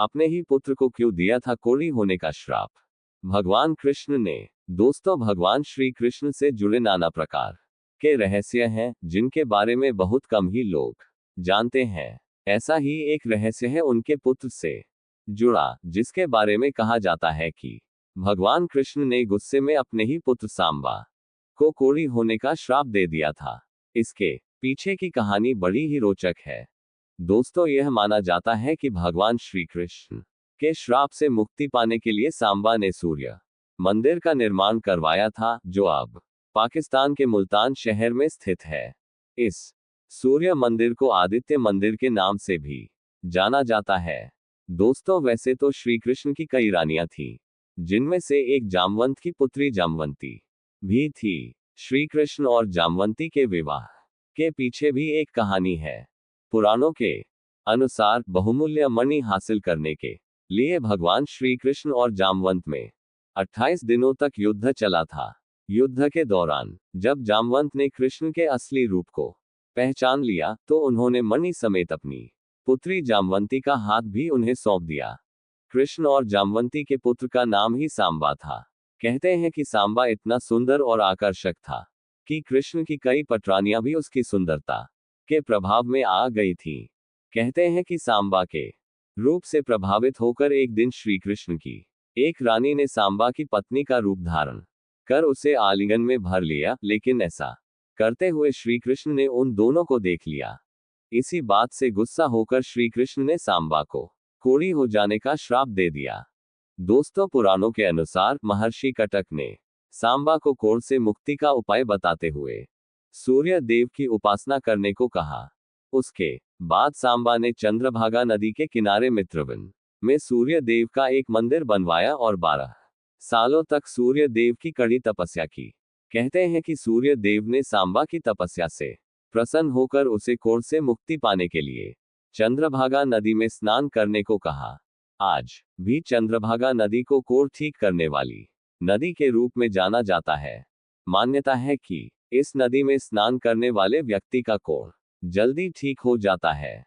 अपने ही पुत्र को क्यों दिया था कोढ़ी होने का श्राप? भगवान कृष्ण ने। दोस्तों, भगवान श्री कृष्ण से जुड़े नाना प्रकार के रहस्य हैं जिनके बारे में बहुत कम ही लोग जानते हैं। ऐसा ही एक रहस्य है उनके पुत्र से जुड़ा, जिसके बारे में कहा जाता है कि भगवान कृष्ण ने गुस्से में अपने ही पुत्र सांबा को कोढ़ी होने का श्राप दे दिया था। इसके पीछे की कहानी बड़ी ही रोचक है। दोस्तों, यह माना जाता है कि भगवान श्री कृष्ण के श्राप से मुक्ति पाने के लिए सांबा ने सूर्य मंदिर का निर्माण करवाया था, जो अब पाकिस्तान के मुल्तान शहर में स्थित है। इस सूर्य मंदिर को आदित्य मंदिर के नाम से भी जाना जाता है। दोस्तों, वैसे तो श्री कृष्ण की कई रानियां थीं, जिनमें से एक जामवंत की पुत्री जामवंती भी थी। श्री कृष्ण और जामवंती के विवाह के पीछे भी एक कहानी है। पुराणों के अनुसार बहुमूल्य मणि हासिल करने के लिए भगवान श्री कृष्ण और जामवंत में 28 दिनों तक युद्ध चला था। युद्ध के दौरान जब जामवंत ने कृष्ण के असली रूप को पहचान लिया, तो उन्होंने मणि समेत अपनी पुत्री जामवंती का हाथ भी उन्हें सौंप दिया। कृष्ण और जामवंती के पुत्र का नाम ही सांबा था। कहते हैं कि सांबा इतना सुंदर और आकर्षक था कि कृष्ण की कई पटरानियां भी उसकी सुंदरता के प्रभाव में आ गई थी। कहते हैं कि सांबा के रूप से प्रभावित होकर एक दिन श्री कृष्ण की एक रानी ने सांबा की पत्नी का रूप धारण कर उसे आलिंगन में भर लिया, लेकिन ऐसा करते हुए श्री कृष्ण ने उन दोनों को देख लिया। इसी बात से गुस्सा होकर श्री कृष्ण ने सांबा को कोढ़ी हो जाने का श्राप दे दिया। दोस्तों, पुराणों के अनुसार महर्षि कटक ने सांबा को कोढ़ से मुक्ति का उपाय बताते हुए सूर्य देव की उपासना करने को कहा। उसके बाद सांबा ने चंद्रभागा नदी के किनारे मित्रवन में सूर्य देव का एक मंदिर बनवाया और 12 सालों तक सूर्य देव की कड़ी तपस्या की। कहते हैं कि सूर्य देव ने सांबा की तपस्या से प्रसन्न होकर उसे कोढ़ से मुक्ति पाने के लिए चंद्रभागा नदी में स्नान करने को कहा। आज भी चंद्रभागा नदी को कोढ़ ठीक करने वाली नदी के रूप में जाना जाता है। मान्यता है कि इस नदी में स्नान करने वाले व्यक्ति का कोढ़ जल्दी ठीक हो जाता है।